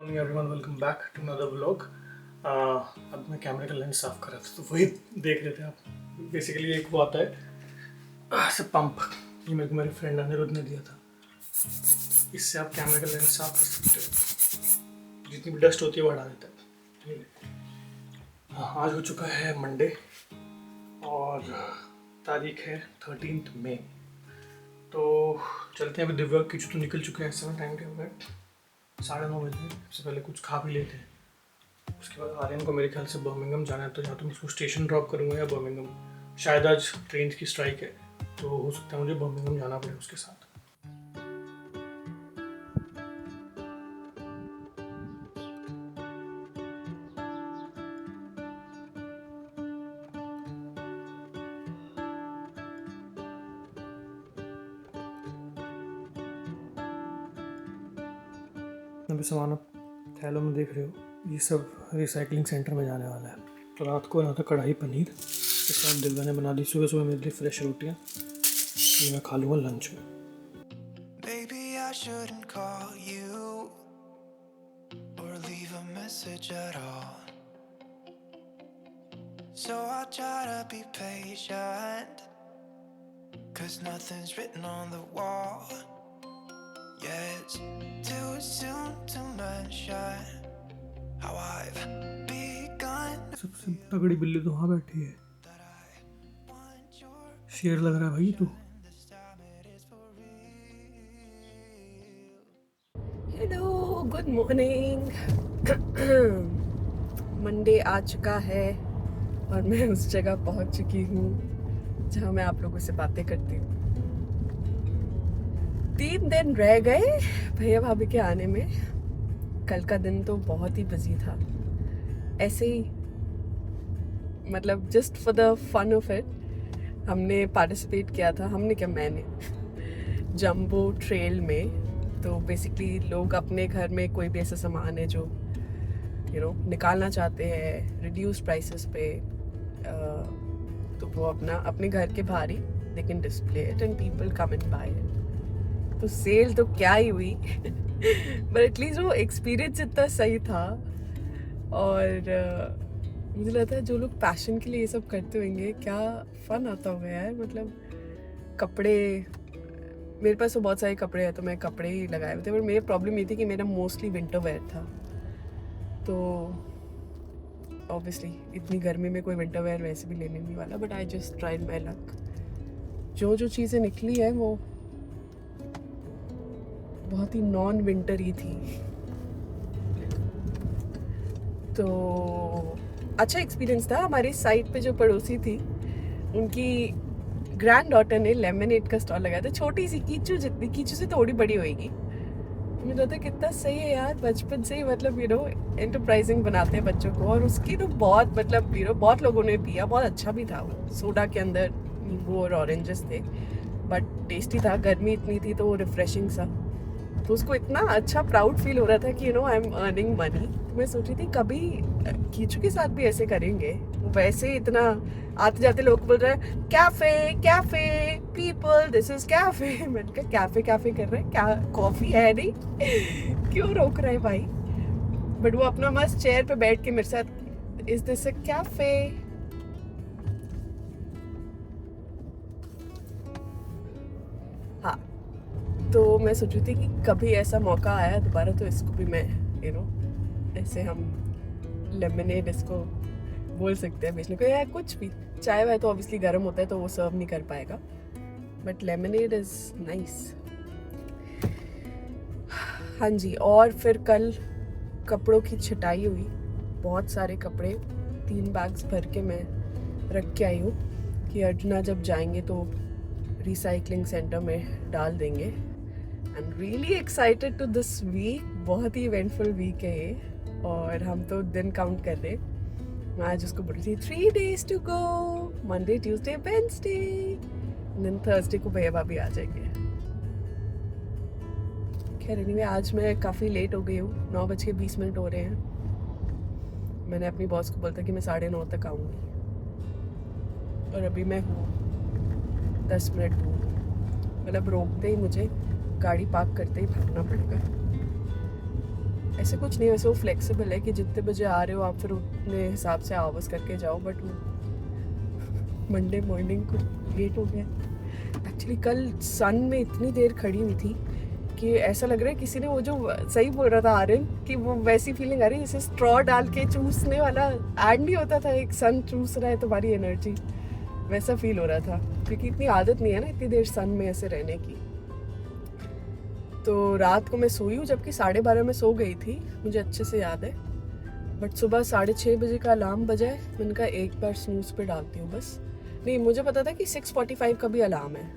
Morning everyone, welcome back to another vlog. अब मैं कैमरे का लेंस साफ कर रहा था तो वही देख रहे थे आप। बेसिकली एक वो आता है से पंप, ये मेरे को मेरे फ्रेंड अनिरुद्ध ने दिया था। इससे आप कैमरे का लेंस साफ कर सकते हो, जितनी भी डस्ट होती है वो हटा देता है। हाँ, आज हो चुका है मंडे और तारीख है 13 मई। तो चलते हैं। अभी दिव्या किचू तो निकल चुके हैं। इस समय टाइम क्या हो गया, 9:30 बजे। इससे पहले कुछ खा भी लेते हैं। उसके बाद आर्यन को मेरे ख्याल से बर्मिंघम जाना है, तो या तो मैं उसको स्टेशन ड्रॉप करूँगा या बर्मिंघम। शायद आज ट्रेन की स्ट्राइक है तो हो सकता है मुझे बर्मिंघम जाना पड़े उसके साथ। अभी सामान आप थैलों में देख रहे हो, ये सब रिसाइकलिंग सेंटर में जाने वाला है। तो रात को बना था कढ़ाई पनीर के साथ दिव्या ने बना दी। सुबह सुबह मेरे लिए फ्रेश रोटियाँ, ये मैं खा लूँगा लंच में। Maybe I shouldn't call you or leave a message at all. So I'll try to be patient, 'cause nothing's written on the wall. Yeah, it's too soon to mention how I've begun. सबसे तगड़ी बिल्ली तो वहाँ बैठी है। शेर लग रहा है भाई तू। Hello, good morning. मंडे आ चुका है और मैं उस जगह पहुंच चुकी हूँ जहाँ मैं आप लोगों से बातें करती हूँ। 3 दिन रह गए भैया भाभी के आने में। कल का दिन तो बहुत ही बिजी था, ऐसे ही मतलब just for the fun of it हमने पार्टिसिपेट किया था। हमने क्या, मैंने जंबो ट्रेल में। तो बेसिकली लोग अपने घर में कोई भी ऐसा सामान है जो निकालना चाहते हैं रिड्यूस प्राइसेस पे, तो वो अपने घर के बाहर ही they can display it and people come and buy it. तो सेल तो क्या ही हुई बट एटलीस्ट वो एक्सपीरियंस इतना सही था। और मुझे लगता है जो लोग पैशन के लिए ये सब करते होंगे, क्या फन आता होगा यार। मतलब कपड़े, मेरे पास तो बहुत सारे कपड़े हैं तो मैं कपड़े ही लगाए हुए थे, पर मेरी प्रॉब्लम ये थी कि मेरा मोस्टली विंटर वेयर था। तो ऑब्वियसली इतनी गर्मी में कोई विंटर वेयर वैसे भी लेने नहीं वाला, but I just tried my luck. जो चीज़ें निकली है वो बहुत ही नॉन विंटर ही थी। तो अच्छा एक्सपीरियंस था। हमारी साइड पे जो पड़ोसी थी, उनकी ग्रैंड डॉटर ने लेमनेड का स्टॉल लगाया था। छोटी सी कीचू जितनी, कीचू से थोड़ी बड़ी होएगी। मुझे लगता है कितना सही है यार, बचपन से ही मतलब एंटरप्राइजिंग बनाते हैं बच्चों को। और उसकी तो बहुत मतलब बहुत लोगों ने पिया, बहुत अच्छा भी था वो। सोडा के अंदर नींबू और ऑरेंजेस थे, बट टेस्टी था। गर्मी इतनी थी तो वो रिफ्रेशिंग सा, तो उसको इतना अच्छा प्राउड फील हो रहा था कि आई एम अर्निंग मनी। तो मैं सोच रही थी कभी कीचू के साथ भी ऐसे करेंगे। वैसे ही इतना आते जाते लोग बोल रहे हैं cafe cafe people, this is cafe. मैंने कहा कैफे कैफे कर रहे हैं क्या, कॉफी है नहीं क्यों रोक रहे हैं भाई। बट वो अपना मस्त चेयर पे बैठ के मेरे साथ, इज दिस अ कैफे। हाँ, तो मैं सोच रही थी कि कभी ऐसा मौका आया दोबारा तो इसको भी मैं ऐसे हम लेमनेड इसको बोल सकते हैं बेचने को, या कुछ भी। चाय वाय तो ऑब्वियसली गर्म होता है तो वो सर्व नहीं कर पाएगा, बट लेमनेड इज नाइस। हाँ जी, और फिर कल कपड़ों की छटाई हुई। बहुत सारे कपड़े 3 बैग्स भर के मैं रख के आई हूँ कि अर्जुना जब जाएंगे तो रिसाइकलिंग सेंटर में डाल देंगे। I am really excited to this week. बहुत ही इवेंटफुल वीक है ये, और हम तो दिन काउंट कर रहे। मैं आज उसको बोल रही थी 3 days to go, Monday Tuesday Wednesday, then Thursday को भैया भाभी आ जाएंगे। खैर एनीवे, आज मैं काफ़ी लेट हो गई हूँ। 9:20 हो रहे हैं। मैंने अपनी बॉस को बोला था कि मैं 9:30 तक आऊँगी, और अभी मैं हूँ 10 मिनट दूर। मतलब रोकते ही मुझे गाड़ी पार्क करते ही भागना पड़ेगा। ऐसे कुछ नहीं, वैसे वो फ्लेक्सिबल है कि जितने बजे आ रहे हो आप फिर उतने हिसाब से आवर्स करके जाओ, बट वो मंडे मॉर्निंग को लेट हो गया। एक्चुअली कल सन में इतनी देर खड़ी हुई थी कि ऐसा लग रहा है किसी ने, वो जो सही बोल रहा था आर्यन, कि वो वैसी फीलिंग आ रही है जैसे स्ट्रॉ डाल के चूसने वाला ऐड नहीं होता था, एक सन चूस रहा है तुम्हारी एनर्जी, वैसा फील हो रहा था। क्योंकि इतनी आदत नहीं है ना इतनी देर सन में ऐसे रहने की। तो रात को मैं सोई हूँ, जबकि 12:30 में सो गई थी, मुझे अच्छे से याद है। बट सुबह 6:30 बजे का अलार्म बजा है, मैंने कहा एक बार स्नूज़ पे डालती हूँ बस। नहीं, मुझे पता था कि 6:45 का भी अलार्म है,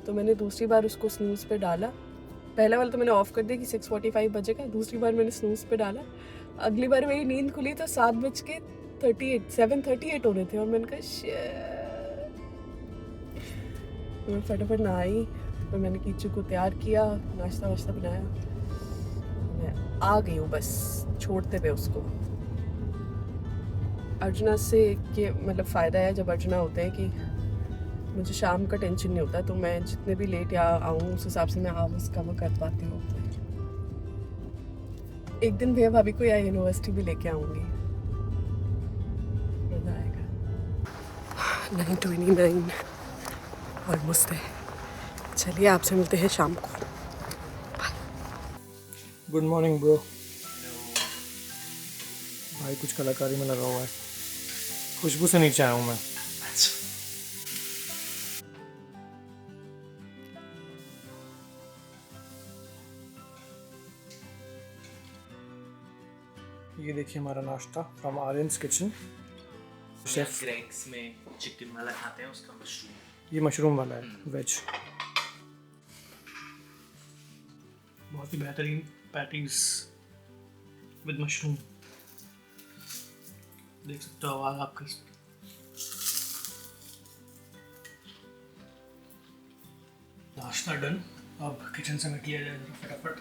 तो मैंने दूसरी बार उसको स्नूज़ पे डाला। पहला वाला तो मैंने ऑफ कर दिया कि 6:45 बजेगा, दूसरी बार मैंने स्नूज़ पे डाला। अगली बार मेरी नींद खुली तो 7:38 हो रहे थे, और मैंने कहा "Shit." मैं फटाफट नहाई, फिर मैंने कीचू को तैयार किया, नाश्ता वाश्ता बनाया, मैं आ गई हूँ बस छोड़ते पे उसको। अर्चना से ये मतलब फ़ायदा है जब अर्चना होते हैं कि मुझे शाम का टेंशन नहीं होता, तो मैं जितने भी लेट या आऊँ उस हिसाब से मैं आवर्स कवर कर पाती हूँ। एक दिन भैया भाभी को या यूनिवर्सिटी भी लेके आऊँगी, मज़ा आएगा। 9:29 ऑलमोस्ट है। चलिए आपसे मिलते हैं शाम को। Good morning bro. भाई कुछ कलाकारी में लगा हुआ है, खुशबू से नीचे आया हूँ मैं। ये देखिए हमारा नाश्ता फ्रॉम आर्यन्स किचन। शेफ ग्रेग्स में चिकन वाला खाते हैं, उसका मशरूम, ये मशरूम वाला है, वेज। बहुत ही बेहतरीन पैटीज विद मशरूम, देख सकते हो आवाज़ आपका। नाश्ता डन, अब किचन से निकलिया जाए जरा फटाफट।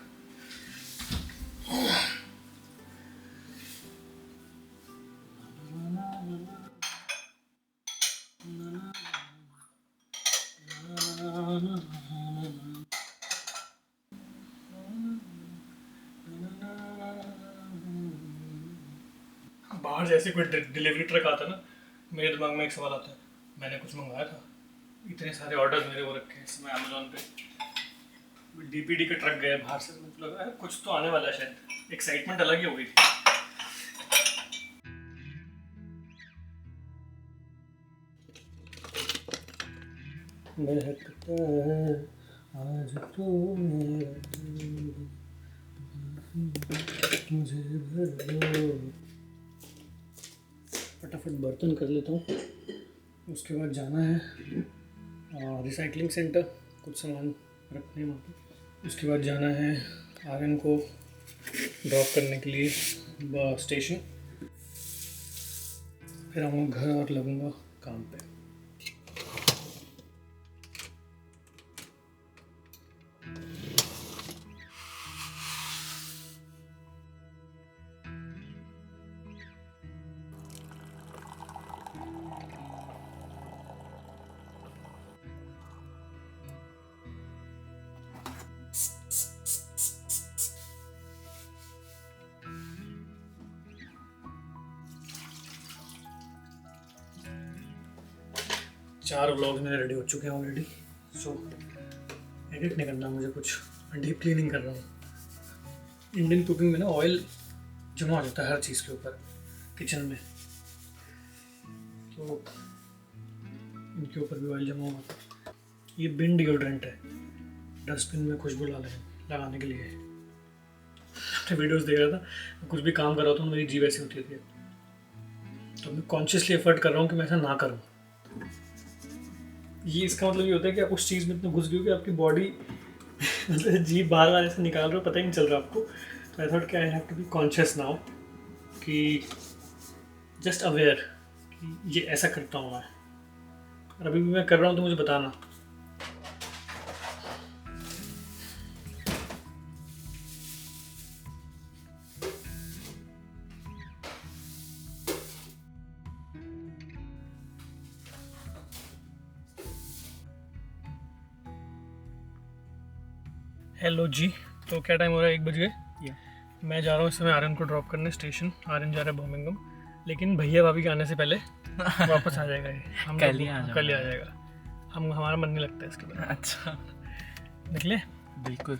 बाहर जैसे कोई डिलीवरी ट्रक आता है ना, मेरे दिमाग में एक सवाल आता है, मैंने कुछ मंगवाया था? इतने सारे ऑर्डर्स मेरे वो रखे हैं इस समय अमेज़ॉन पे, डीपीडी का ट्रक गया बाहर से, मतलब लगा कुछ तो आने वाला है शायद। एक्साइटमेंट अलग ही हो गई थी। आज तो मुझे फटाफट बर्तन कर लेता हूँ, उसके बाद जाना है रिसाइकलिंग सेंटर, कुछ सामान रखने वहाँ पे। उसके बाद जाना है आर्यन को ड्रॉप करने के लिए स्टेशन, फिर आऊँगा घर और लगूंगा काम पे। चार व्लॉग्स मेरे रेडी हो चुके हैं ऑलरेडी, सो एडिट नहीं करना मुझे, कुछ डीप क्लीनिंग कर रहा हूँ। इंडियन कुकिंग में ना ऑयल जमा हो जाता है हर चीज़ के ऊपर किचन में, तो इनके ऊपर भी ऑयल जमा हुआ था। ये बिन डिओड्रेंट है, डस्टबिन में खुशबू लगाने के लिए। अपने वीडियोस देख रहा था, कुछ भी काम कर रहा था तो मेरी जीभ ऐसी होती थी, तो मैं कॉन्शियसली एफर्ट कर रहा हूँ कि मैं ऐसा ना करूँ। ये इसका मतलब ये होता है कि आप उस चीज़ में इतना घुस गए हो कि आपकी बॉडी मतलब जीभ बाहर बाहर ऐसे निकाल रहे हो, पता ही नहीं चल रहा आपको। तो आई थॉट कि I have to be conscious now, कि जस्ट अवेयर कि ये ऐसा करता हूँ मैं, और अभी भी मैं कर रहा हूँ तो मुझे बताना। हेलो जी, तो क्या टाइम हो रहा है? 1 बज गए। मैं जा रहा हूँ इस समय आर्यन को ड्रॉप करने स्टेशन। आर्यन जा रहा है बर्मिंघम, लेकिन भैया भाभी के आने से पहले वापस आ जाएगा ये। हम कल ही आ जाएगा। कल ही आ जाएगा। हमारा मन नहीं लगता है इसके बाद। अच्छा, निकले। बिल्कुल।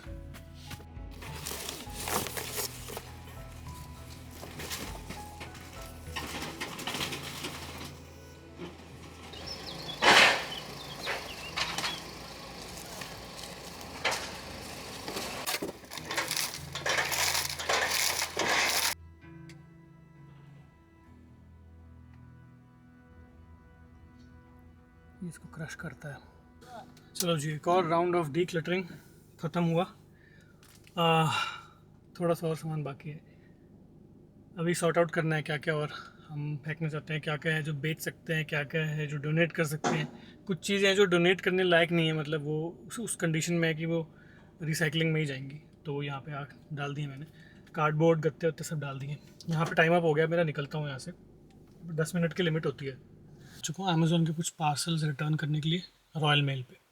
इसको क्रश करता है। चलो जी, एक और राउंड ऑफ डी क्लटरिंग ख़त्म हुआ। थोड़ा सा और सामान बाकी है, अभी सॉर्ट आउट करना है क्या क्या और हम फेंकना चाहते हैं, क्या क्या है जो बेच सकते हैं, क्या क्या है जो डोनेट कर सकते हैं। कुछ चीज़ें हैं जो डोनेट करने लायक नहीं है, मतलब वो उस कंडीशन में है कि वो रिसाइकलिंग में ही जाएंगी, तो वो यहाँ पे डाल दिए मैंने। कार्डबोर्ड गत्ते वत्ते सब डाल दिए। यहाँ पे टाइम अप हो गया मेरा, निकलता हूँ यहाँ से। 10 मिनट की लिमिट होती है। चुका हूँ अमेज़ोन के कुछ पार्सल्स रिटर्न करने के लिए रॉयल मेल पे।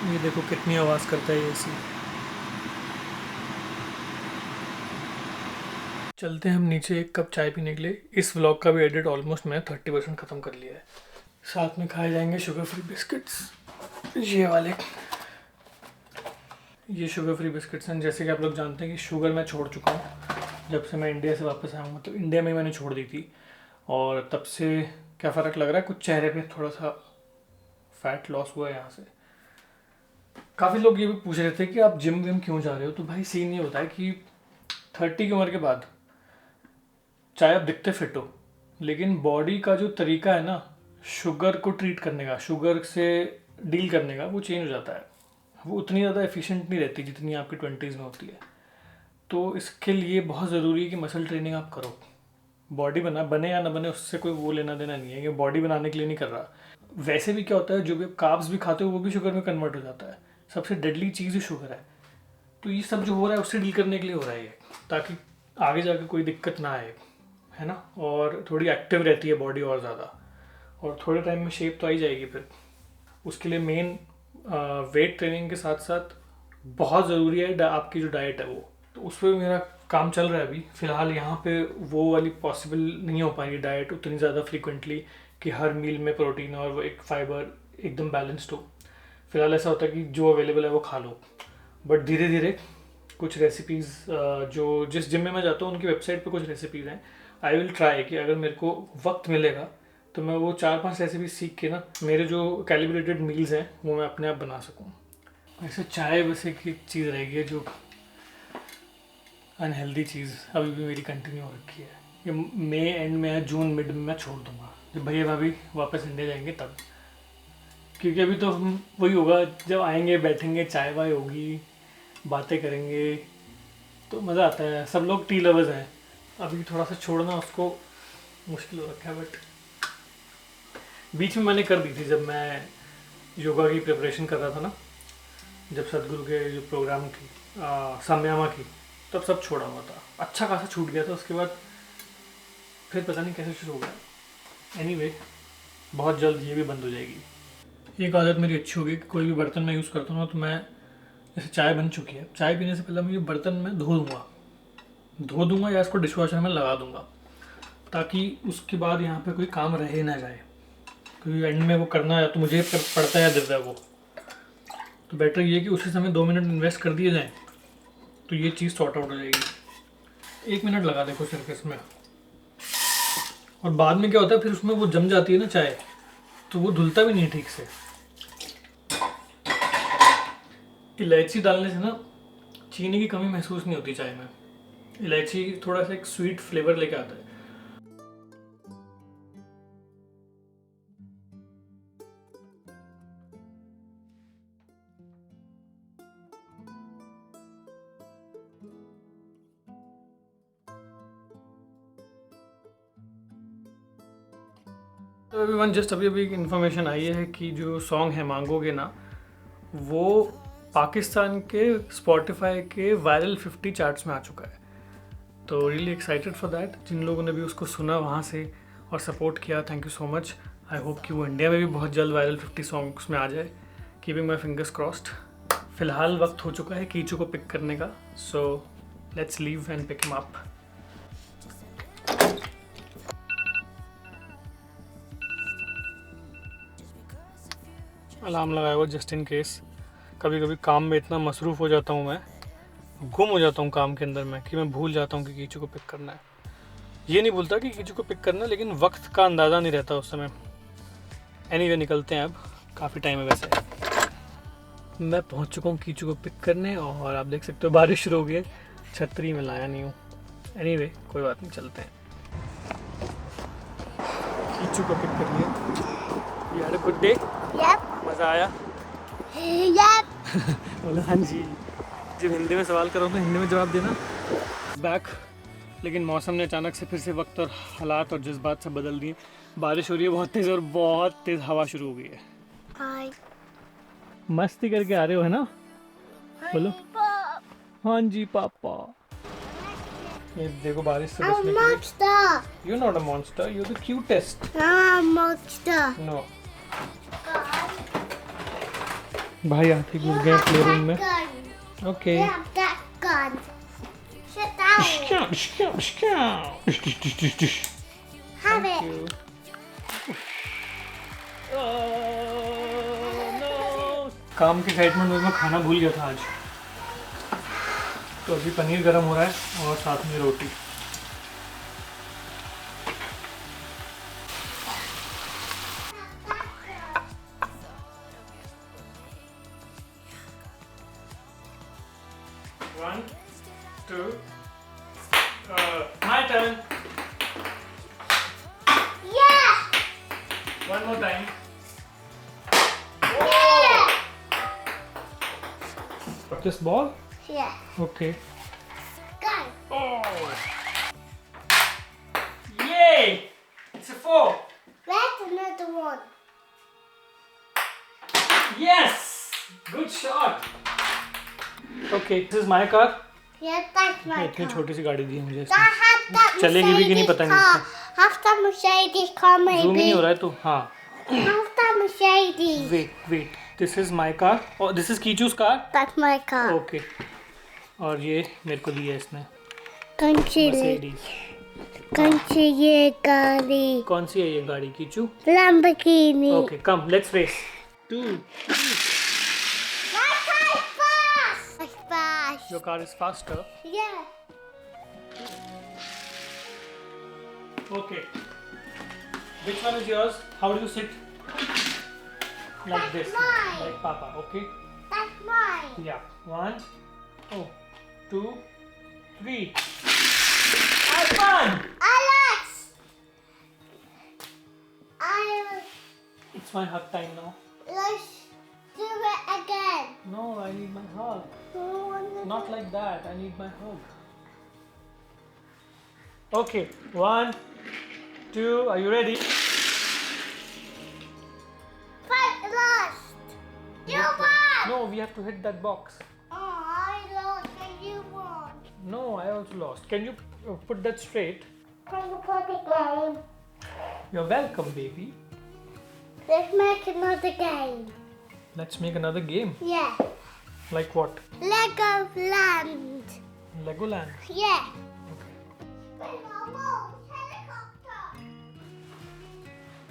ये देखो कितनी आवाज़ करता है ये एसी। चलते हैं हम नीचे एक कप चाय पीने के लिए। इस व्लॉग का भी एडिट ऑलमोस्ट मैं 30% ख़त्म कर लिया है। साथ में खाए जाएंगे शुगर फ्री बिस्किट्स, ये वाले। ये शुगर फ्री बिस्किट्स हैं। जैसे कि आप लोग जानते हैं कि शुगर मैं छोड़ चुका हूँ जब से मैं इंडिया से वापस आया हूँ। तो इंडिया में ही मैंने छोड़ दी थी, और तब से क्या फ़र्क लग रहा है, कुछ चेहरे पे थोड़ा सा फैट लॉस हुआ है यहाँ से। काफ़ी लोग ये भी पूछ रहे थे कि आप जिम विम क्यों जा रहे हो। तो भाई सीन ये होता है कि 30 की उम्र के बाद चाहे आप दिखते फिट हो, लेकिन बॉडी का जो तरीका है ना शुगर को ट्रीट करने का, शुगर से डील करने का, वो चेंज हो जाता है। वो उतनी ज़्यादा एफिशिएंट नहीं रहती जितनी आपकी 20s में होती है। तो इसके लिए बहुत ज़रूरी है कि मसल ट्रेनिंग आप करो। बॉडी बने या ना बने उससे कोई वो लेना देना नहीं है, कि बॉडी बनाने के लिए नहीं कर रहा। वैसे भी क्या होता है, जो भी कार्ब्स भी खाते हो वो भी शुगर में कन्वर्ट हो जाता है। सबसे डेडली चीज़ ही शुगर है। तो ये सब जो हो रहा है उससे डील करने के लिए हो रहा है ये, ताकि आगे जाकर कोई दिक्कत ना आए, है ना। और थोड़ी एक्टिव रहती है बॉडी और ज़्यादा, और थोड़े टाइम में शेप तो आ ही जाएगी फिर। उसके लिए मेन वेट ट्रेनिंग के साथ साथ बहुत ज़रूरी है आपकी जो डाइट है वो। तो उस पर मेरा काम चल रहा है अभी फ़िलहाल। यहाँ पे वो वाली पॉसिबल नहीं हो पाएगी डाइट उतनी ज़्यादा फ्रीक्वेंटली कि हर मील में प्रोटीन और वो एक फाइबर एकदम बैलेंस्ड हो। फ़िलहाल ऐसा होता है कि जो अवेलेबल है वो खा लो। बट धीरे धीरे कुछ रेसिपीज़ जो जिस जिम में मैं जाता हूँ उनकी वेबसाइट पे कुछ रेसिपीज़ हैं। आई विल ट्राई कि अगर मेरे को वक्त मिलेगा तो मैं वो 4-5 रेसिपी सीख के ना मेरे जो कैलिब्रेटेड मील्स हैं वो मैं अपने आप बना सकूँ। ऐसे चाय वैसे की चीज़ रहेगी जो अनहेल्दी चीज़ अभी भी मेरी कंटिन्यू हो रखी है। ये मई एंड में या जून मिड में मैं छोड़ दूँगा, जब भैया भाभी वापस इंडिया जाएंगे तब। क्योंकि अभी तो हम वही होगा, जब आएंगे बैठेंगे चाय वाय होगी, बातें करेंगे, तो मज़ा आता है। सब लोग टी लवर्स हैं। अभी थोड़ा सा छोड़ना उसको मुश्किल हो रखा है। बट बीच में मैंने कर दी थी जब मैं योगा की प्रिपरेशन कर रहा था ना, जब सदगुरु के जो प्रोग्राम थी साम्यामा की, तब सब छोड़ा हुआ था। अच्छा खासा छूट गया था। उसके बाद फिर पता नहीं कैसे शुरू हो गया। एनीवे, बहुत जल्द ये भी बंद हो जाएगी। एक आदत मेरी अच्छी होगी कि कोई भी बर्तन मैं यूज़ करता हूँ ना, तो मैं जैसे चाय बन चुकी है, चाय पीने से पहले मैं ये बर्तन में धो दूँगा या इसको डिशवॉशर में लगा दूँगा, ताकि उसके बाद यहाँ पे कोई काम रह ना जाए। क्योंकि एंड में वो करना है तो मुझे पड़ता है दिव्या को, तो बेटर ये कि उसी समय 2 मिनट इन्वेस्ट कर दिए जाएँ तो ये चीज़ सॉर्ट आउट हो जाएगी। 1 मिनट लगा देखो सिर्फ इसमें, और बाद में क्या होता है फिर उसमें वो जम जाती है ना चाय, तो वो धुलता भी नहीं ठीक से। इलायची डालने से ना चीनी की कमी महसूस नहीं होती चाय में। इलायची थोड़ा सा एक स्वीट फ्लेवर लेके आता है। तो एवरीवन, जस्ट अभी इन्फॉर्मेशन आई है कि जो सॉन्ग है मांगोगे ना, वो पाकिस्तान के स्पॉटिफाई के वायरल 50 चार्ट्स में आ चुका है। तो रियली एक्साइटेड फॉर दैट। जिन लोगों ने भी उसको सुना वहाँ से और सपोर्ट किया, thank you so much. I hope कि वो इंडिया में भी बहुत जल्द वायरल 50 सॉन्ग्स में आ जाए। Keeping my fingers crossed. फ़िलहाल वक्त हो चुका है कीचू को पिक करने का। सो Let's leave and pick him up. Alarm लगाया हुआ जस्ट इन केस। कभी कभी काम में इतना मसरूफ़ हो जाता हूँ मैं, गुम हो जाता हूँ काम के अंदर में, कि मैं भूल जाता हूँ कि कीचू को पिक करना है। ये नहीं भूलता कि कीचू को पिक करना है, लेकिन वक्त का अंदाज़ा नहीं रहता उस समय। एनीवे निकलते हैं, अब काफ़ी टाइम है वैसे। मैं पहुँच चुका हूँ कीचू को पिक करने, और आप देख सकते हो बारिश शुरू हो गई है। छतरी में लाया नहीं हूँ। एनीवे कोई बात नहीं, चलते हैं। कीचू को पिक कर लिया। You had a good day? Yep. मज़ा आया? Yep. बोला हाँ जी। जब हिंदी में सवाल करो तो हिंदी में जवाब देना। बैक। लेकिन मौसम ने अचानक से फिर से वक्त और हालात और जज्बात से बदल दिए। बारिश हो रही है बहुत तेज़, और बहुत तेज़ हवा शुरू हो गई है। Hi. मस्ती करके आ रहे हो है ना? बोलो हाँ जी पापा। ये देखो बारिश से I'm a बचने के लिए। monster. You're not a monster, you're the cutest. I'm a monster. No. भाई हाथी घुस गए प्ले रूम में। Gun. Okay. Yeah, that gun. Sit down. Have it. काम के एक्साइटमेंट में मैं खाना भूल गया था आज, तो अभी पनीर गरम हो रहा है और साथ में रोटी। One, two, my turn. Yeah. One more time. Yeah. Got this ball? Yeah. Okay. Gun. Oh! Yay! It's a 4. Where's another one? Yes! Good shot. Okay, this is my car. Yeah, that's my इतनी car. छोटी सी गाड़ी दी है मुझे I इसने। have that चलेगी भी कि नहीं पता नहीं Mercedes car. Have that Mercedes car zoom ही नहीं maybe. हो रहा है तो हाँ। Have that Mercedes. Wait. This is my car. Oh, this is Kichu's car. That's my car. Okay. और ये मेरे को दी है इसने। Country. Mercedes. Country ये गाड़ी. कौन सी है ये गाड़ी Kichu? Lamborghini. Okay, come, let's race. 2. My car is fast. It's fast. Your car is faster. Yeah. Okay. Which one is yours? How do you sit? Like That's this. mine. Like Papa. Okay. That's mine. Yeah. 1. Oh. 2. 3. Have fun. Alex. It's my hug time now. Let's do it again. No, I need my hug. Not like that. I need my hug. Okay. 1, 2. Are you ready? Fight lost. You won. No, we have to hit that box. Oh, I lost and you won. No, I also lost. Can you put that straight? Can you play the game? You're welcome, baby. Let's make another game. Let's make another game. Yeah. Like what? Lego Land. Legoland. Yeah. Okay. Helicopter.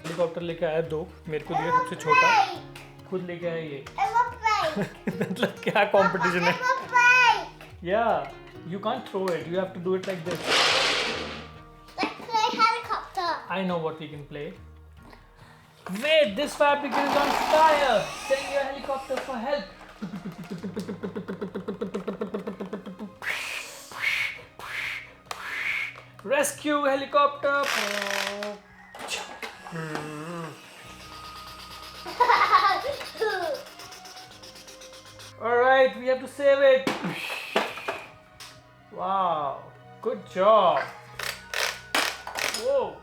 Helicopter लेके आया 2, मेरे को दिया सबसे छोटा, खुद लेके आया ये। Aeroplane. मतलब क्या कंपटीशन है? Aeroplane. Yeah, you can't throw it. You have to do it like this. Let's play helicopter. I know what we can play. Wait, this fabric is on fire. Send your helicopter for help. Rescue helicopter. All right, we have to save it. Wow, good job. Whoa.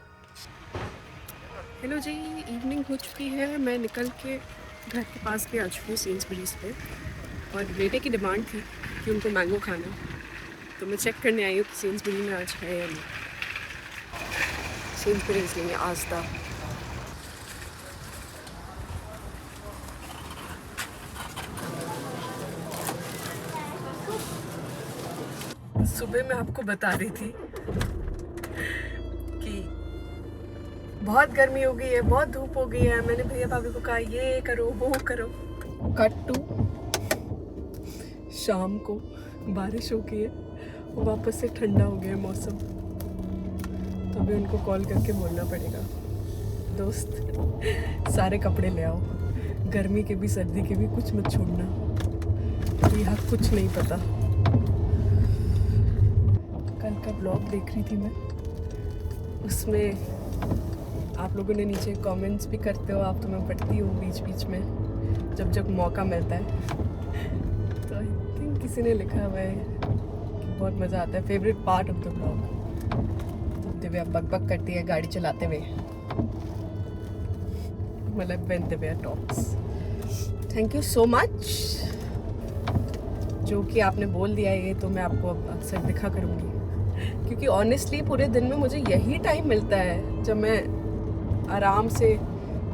Hello जी, evening हो चुकी है। मैं निकल के घर के पास भी आ चुकी हूँ सेंसबरीज पे, और बेटे की डिमांड थी कि उनको मैंगो खाना, तो मैं चेक करने आई हूँ कि सेंसबरी में आज है या नहीं। सेंसबरीज नहीं, आस्था। सुबह मैं आपको बता रही थी कि बहुत गर्मी हो गई है, बहुत धूप हो गई है। मैंने भैया भाभी को कहा ये करो वो करो। कट टू शाम को बारिश हो गई है, वापस से ठंडा हो गया है मौसम। तो अभी उनको कॉल करके बोलना पड़ेगा, दोस्त सारे कपड़े ले आओ, गर्मी के भी सर्दी के भी कुछ मत छोड़ना, यहाँ कुछ नहीं पता। कल का ब्लॉग देख रही थी मैं, उसमें आप लोगों ने नीचे कमेंट्स भी करते हो आप, तो मैं पढ़ती हूँ बीच बीच में जब जब मौका मिलता है। तो आई थिंक किसी ने लिखा हुआ है कि बहुत मज़ा आता है, favourite part of the blog. तो दिव्या बक करती है गाड़ी चलाते हुए, मतलब when Divya talks. Thank you so much, जो कि आपने बोल दिया है ये तो मैं आपको अक्सर दिखा करूँगी, क्योंकि ऑनेस्टली पूरे दिन में मुझे यही टाइम मिलता है जब मैं आराम से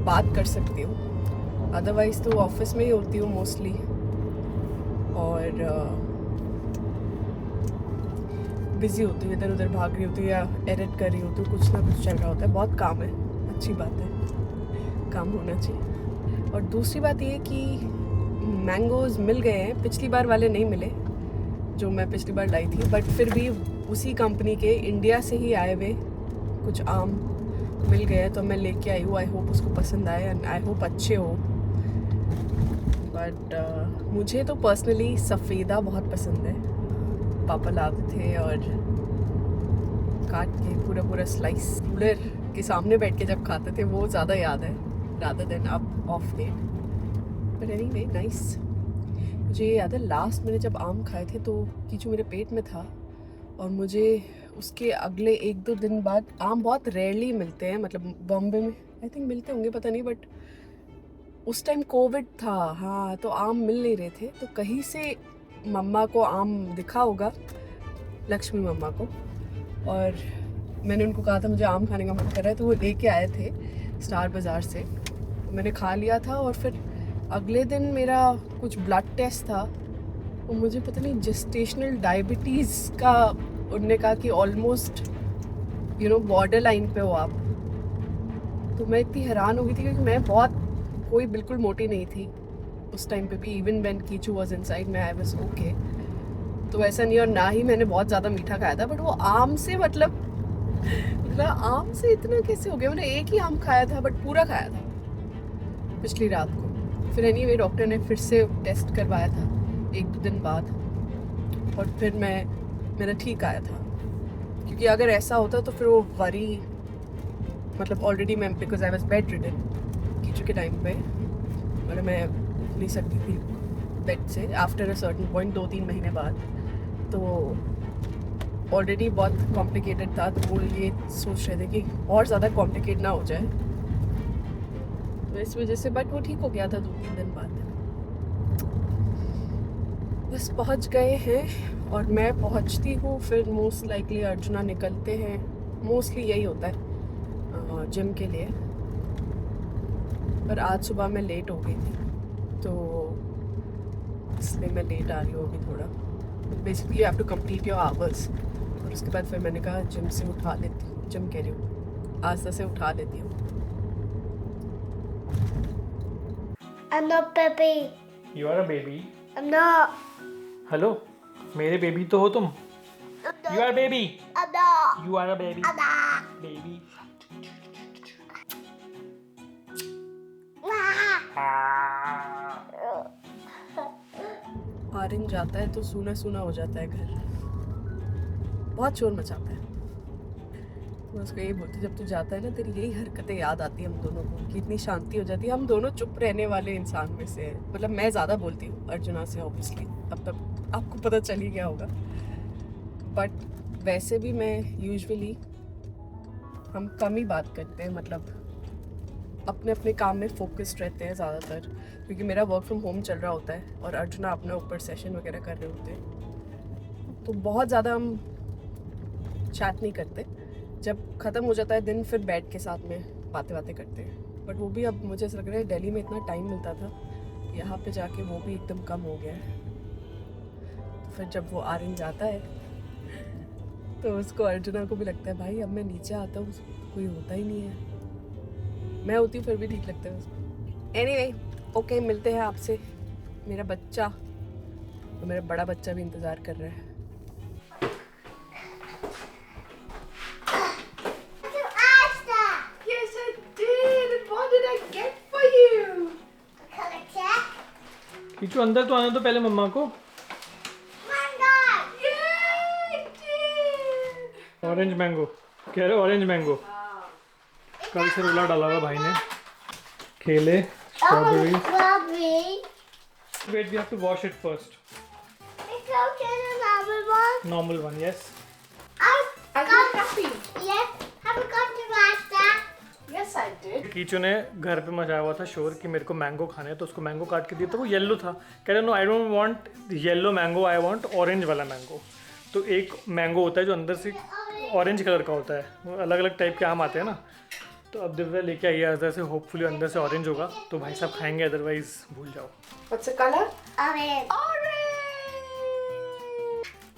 बात कर सकती हूँ। अदरवाइज़ तो ऑफिस में ही होती हूँ मोस्टली, और बिज़ी होती हूँ, इधर उधर भाग रही होती हूँ या एडिट कर रही होती हूँ, कुछ ना कुछ चल रहा होता है। बहुत काम है, अच्छी बात है, काम होना चाहिए। और दूसरी बात ये कि मैंगोज़ मिल गए हैं, पिछली बार वाले नहीं मिले जो मैं पिछली बार लाई थी, बट फिर भी उसी कंपनी के इंडिया से ही आए हुए कुछ आम मिल गए हैं, तो मैं लेके आई हूँ। आई होप उसको पसंद आए एंड आई होप अच्छे हो। बट मुझे तो पर्सनली सफ़ेदा बहुत पसंद है, पापा लाते थे और काट के पूरा पूरा स्लाइस कूलर के सामने बैठ के जब खाते थे, वो ज़्यादा याद है रादर देन अब of date. But anyway nice. मुझे ये याद है लास्ट मैंने जब आम खाए थे तो कीचू मेरे पेट में था, और मुझे उसके अगले 1-2 दिन बाद, आम बहुत रेयरली मिलते हैं, मतलब बॉम्बे में आई थिंक मिलते होंगे पता नहीं, बट उस टाइम कोविड था, हाँ, तो आम मिल नहीं रहे थे। तो कहीं से मम्मा को आम दिखा होगा, लक्ष्मी मम्मा को, और मैंने उनको कहा था मुझे आम खाने का मन कर रहा है, तो वो लेके आए थे स्टार बाज़ार से। मैंने खा लिया था, और फिर अगले दिन मेरा कुछ ब्लड टेस्ट था, और मुझे पता नहीं जेस्टेशनल डायबिटीज़ का उन्होंने कहा कि ऑलमोस्ट बॉर्डर लाइन पे हो आप। तो मैं इतनी हैरान हो गई थी, क्योंकि मैं बहुत कोई बिल्कुल मोटी नहीं थी उस टाइम पे भी, even when Kichu was inside मैं आई वाज ओके। तो ऐसा नहीं, और ना ही मैंने बहुत ज़्यादा मीठा खाया था, बट वो आम से मतलब आम से इतना कैसे हो गया। मैंने एक ही आम खाया था, बट पूरा खाया था पिछली रात को। फिर एनीवे डॉक्टर ने फिर से टेस्ट करवाया था 1-2 दिन बाद, और फिर मेरा ठीक आया था। क्योंकि अगर ऐसा होता तो फिर वो वरी, मतलब ऑलरेडी मैं, because I was bed ridden Kichu के टाइम पे, मतलब मैं नहीं सकती थी बेड से आफ्टर अ सर्टेन पॉइंट 2-3 महीने बाद, तो ऑलरेडी बहुत कॉम्प्लिकेटेड था। तो वो ये सोच रहे थे कि और ज़्यादा कॉम्प्लिकेट ना हो जाए, तो इस वजह से, बट वो ठीक हो गया था 2-3 दिन बाद। बस पहुंच गए हैं, और मैं पहुंचती हूँ, फिर मोस्ट लाइकली अर्जुना निकलते हैं, मोस्टली यही होता है जिम के लिए। पर आज सुबह मैं लेट हो गई थी, तो इसलिए मैं लेट आ रही हूँ अभी थोड़ा। Basically you have to complete your hours, और उसके बाद फिर मैंने कहा जिम से उठा लेती हूँ, जिम कह रही हूँ, आस्था से उठा लेती हूँ। I'm not baby. You are a baby. I'm not. Hello, मेरे बेबी तो हो तुम। You are baby. I'm not. You are a baby. I'm not. Baby. Orange जाता है तो सूना सूना हो जाता है घर, बहुत शोर मचाता है। मैं उसको यही बोलती, जब तू जाता है ना तेरी यही हरकतें याद आती है हम दोनों को, कि इतनी शांति हो जाती है। हम दोनों चुप रहने वाले इंसान में से हैं, मतलब मैं ज़्यादा बोलती हूँ अर्जुना से ऑब्वियसली, अब तक आपको पता चल ही गया होगा। बट वैसे भी मैं यूजुअली, हम कम ही बात करते हैं, मतलब अपने अपने काम में फोकस्ड रहते हैं ज़्यादातर, क्योंकि मेरा वर्क फ्रॉम होम चल रहा होता है और अर्जुना अपना ऊपर सेशन वगैरह कर रहे होते हैं, तो बहुत ज़्यादा हम चैट नहीं करते। जब ख़त्म हो जाता है दिन, फिर बैठ के साथ में बातें करते हैं। बट वो भी अब मुझे ऐसा लग रहा है, दिल्ली में इतना टाइम मिलता था, यहाँ पे जाके वो भी एकदम कम हो गया है। तो फिर जब वो ऑरेंज आता है तो उसको अर्जुना को भी लगता है भाई अब मैं नीचे आता हूँ कोई होता ही नहीं है, मैं होती फिर भी ठीक लगता है उसको। एनीवे ओके, मिलते हैं आपसे। मेरा बच्चा तो मेरा बड़ा बच्चा भी इंतजार कर रहा है। Yes, I did. And what did I get for you? Kichu अंदर तो आने दो पहले मम्मा को। ऑरेंज मैंगो कह रहे, ऑरेंज मैंगो। कल से रुला डाला हुआ भाई ने। केले, strawberry. Wait, we have to wash it first. Normal one, yes. Yes, I did. कीचू ने घर पे मचाया हुआ था शोर कि मेरे को मैंगो खाने हैं, तो उसको मैंगो काट के दिया, तो वो येलो था। कह रहे no I don't want yellow mango, I want orange वाला मैंगो। तो एक मैंगो होता है जो अंदर से ऑरेंज कलर का होता है, वो अलग अलग टाइप के आम आते हैं ना। तो अब दिव्या लेके आई है अंदर से, होपफुली अंदर से ऑरेंज होगा तो भाई साहब खाएंगे, अदरवाइज भूल जाओ। What's the color? Orange.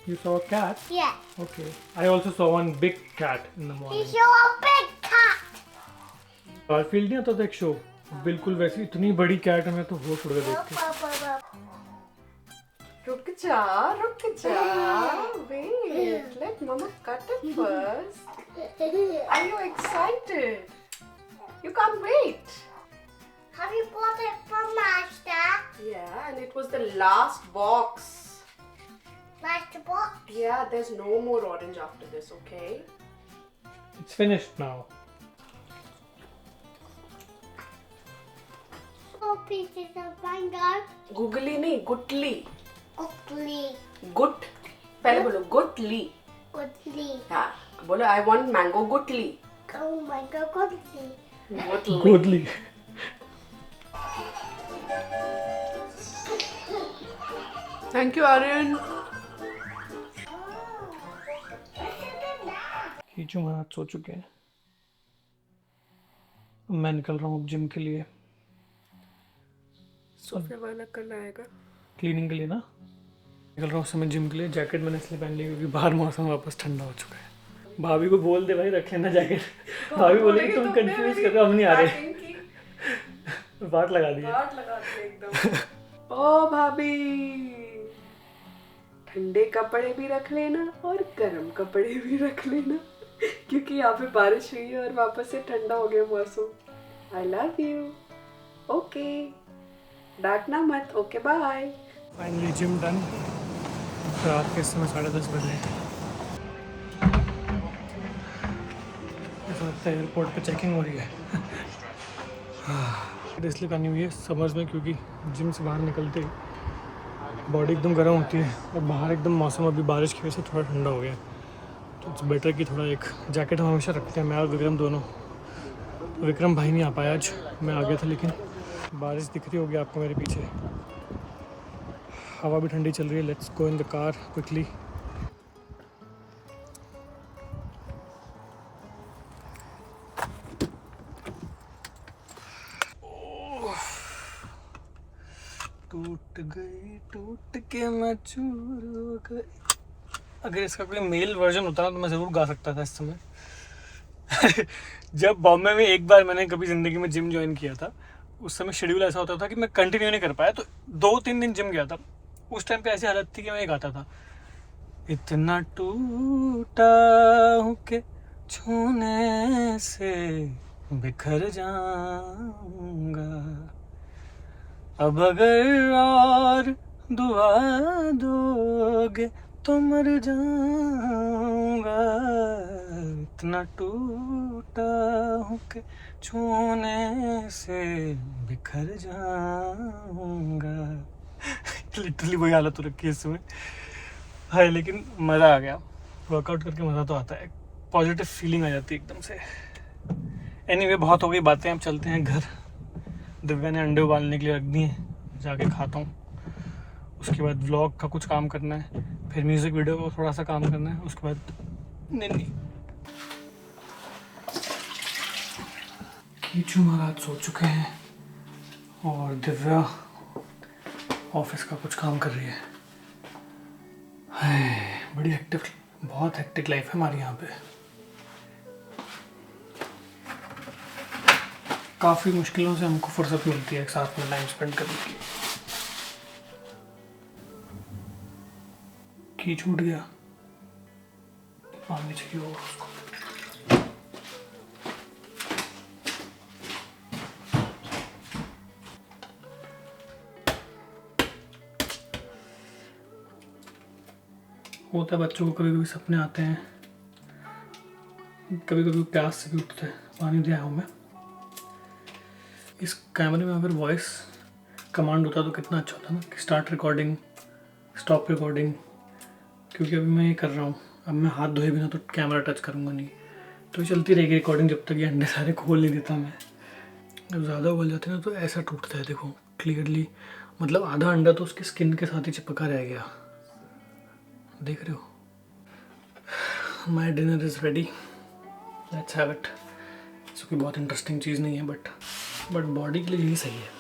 You saw a cat? Yeah. Okay. I also saw one big cat in the You morning. saw a big cat. Garfield नहीं आता था एक शो, बिल्कुल वैसी इतनी बड़ी कैट, हमें तो वो छोड़ के देख के। रुक जा, रुक जा. Wait, let Mama cut it first. Are you excited? You can't wait. Have you bought it from Master? Yeah, and it was the last box. Master box? Yeah, there's no more orange after this, okay? It's finished now. 4 pieces of mango. Googly नहीं, गुटली. Ugly. गुट. पहले बोलो गुटली. Ugly. हाँ, बोलो I want mango गुटली. Oh my god, ugly. गुटली. गोदली। Thank you, Aryan. Kichu महाराज सो चुके हैं, मैं निकल रहा हूँ अब जिम के लिए, सोफे वाला कल आएगा. क्लीनिंग के लिए ना। निकल रहा हूँ उस समय जिम के लिए। जैकेट मैंने इसलिए पहन ली क्योंकि बाहर मौसम वापस ठंडा हो चुका है। भाभी को बोल दे भाई रख लेना जैकेट। भाभी बोलेगी तुम कंफ्यूज कर रहे हो, हम नहीं आ रहे। बात लगा दी। एकदम। ओ भाभी, ठंडे कपड़े भी रख लेना और गर्म कपड़े भी रख लेना, क्योंकि यहाँ पे बारिश हुई है और वापस से ठंडा हो गया मौसम. I love you. ओके, डांटना मत. Okay, bye. Finally gym done. रात के समय 10:30 बजे हैं। ऐसा लगता है एयरपोर्ट पे चेकिंग हो रही है। इसलिए करनी हुई है समर्स में, क्योंकि जिम से बाहर निकलते ही बॉडी एकदम गर्म होती है और बाहर एकदम मौसम अभी बारिश की वजह से थोड़ा ठंडा हो गया है। तो इट्स बेटर कि थोड़ा एक जैकेट हम हमेशा रखते हैं, मैं और विक्रम दोनों। तो विक्रम भाई नहीं आ पाया आज, मैं आ गया था, लेकिन बारिश दिख रही होगी आपको मेरे पीछे। हवा भी ठंडी चल रही है। Let's go in the car quickly. टूट के मैं चूर हो गई। अगर इसका कोई मेल वर्जन होता ना तो मैं ज़रूर गा सकता था इस समय। जब बॉम्बे में एक बार मैंने कभी ज़िंदगी में जिम ज्वाइन किया था, उस समय शेड्यूल ऐसा होता था कि मैं कंटिन्यू नहीं कर पाया, तो 2-3 दिन जिम गया था। उस टाइम पे ऐसी हालत थी कि मैं ये गाता था, इतना टूटा हूँ कि छूने से बिखर जाऊंगा, अब अगर और दुआ दोगे तो मर जाऊंगा, इतना टूटा हूँ कि छूने से बिखर जाऊंगा। लिटरली वही हालत हो रखी है इस समय। है, लेकिन मज़ा आ गया। वर्कआउट करके मज़ा तो आता है, पॉजिटिव फीलिंग आ जाती है एकदम से। एनीवे, बहुत हो गई बातें, अब चलते हैं घर। दिव्या ने अंडे उबालने के लिए रख दिए, जाके खाता हूँ। उसके बाद व्लॉग का कुछ काम करना है, फिर म्यूज़िक वीडियो को थोड़ा सा काम करना है, उसके बाद नहीं। कीचू महाराज सो चुके हैं और दिव्या ऑफिस का कुछ काम कर रही है। बड़ी एक्टिव बहुत हेक्टिक लाइफ है हमारी यहाँ पे। काफ़ी मुश्किलों से हमको फुर्सत मिलती है एक साथ में टाइम स्पेंड करने की। की छूट गया, पानी चाहिए होगा उसको। होता है बच्चों को, कभी कभी सपने आते हैं, कभी कभी प्यास से भी उठते हैं। पानी दे आया हूँ मैं। इस कैमरे में अगर वॉइस कमांड होता तो कितना अच्छा होता ना, कि स्टार्ट रिकॉर्डिंग, स्टॉप रिकॉर्डिंग। क्योंकि अभी मैं ये कर रहा हूँ, अब मैं हाथ धोए बिना तो कैमरा टच करूँगा नहीं, तो ये चलती रहेगी रिकॉर्डिंग जब तक ये अंडे सारे खोल नहीं देता मैं। जब ज़्यादा उबल जाते हैं ना तो ऐसा टूटता है, देखो क्लियरली, मतलब आधा अंडा तो उसकी स्किन के साथ ही चिपका रह गया, देख रहे हो। My dinner is ready, let's have it. इसको कोई बहुत इंटरेस्टिंग चीज़ नहीं है, बट बॉडी के लिए यही सही है।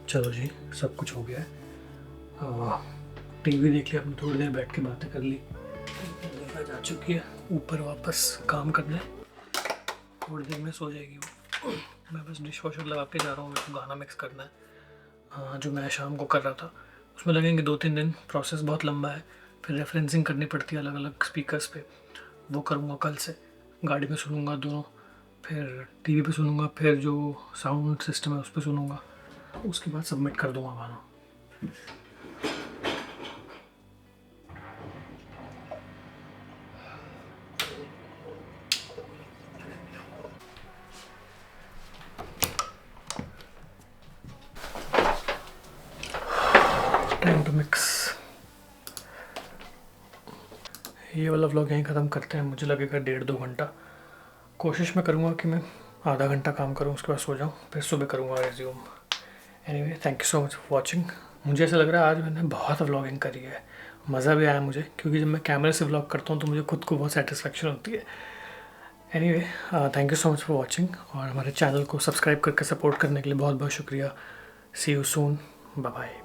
चलो जी, सब कुछ हो गया है। टीवी देख लिया अपने, थोड़ी देर बैठ के बातें कर ली। देखा जा चुकी है, ऊपर वापस काम करने। थोड़ी देर में सो जाएगी वो। मैं बस डिश वॉशर लगा के जा रहा हूँ, मेरे को गाना मिक्स करना है जो मैं शाम को कर रहा था। उसमें लगेंगे 2-3 दिन, प्रोसेस बहुत लंबा है। फिर रेफरेंसिंग करनी पड़ती है अलग अलग स्पीकर्स पे, वो करूँगा कल से। गाड़ी में सुनूंगा दोनों, फिर टीवी पे सुनूंगा, फिर जो साउंड सिस्टम है उस पर सुनूंगा। उसके बाद सबमिट कर दूंगा गाना। Time to mix. ये वाला व्लॉग यहीं ख़त्म करते हैं। मुझे लगेगा 1.5-2 घंटा। कोशिश मैं करूँगा कि मैं आधा घंटा काम करूँ, उसके बाद सो जाऊँ, फिर सुबह करूँगा resume. Anyway, thank you so much for watching. मुझे ऐसा लग रहा है आज मैंने बहुत व्लॉगिंग करी है, मज़ा भी आया मुझे, क्योंकि जब मैं कैमरे से व्लॉग करता हूँ तो मुझे खुद को बहुत सेटिस्फेक्शन होती है। Anyway, thank you so much for watching, और हमारे चैनल को सब्सक्राइब करके सपोर्ट करने के लिए बहुत बहुत शुक्रिया। सी यू सून, बाय बाय।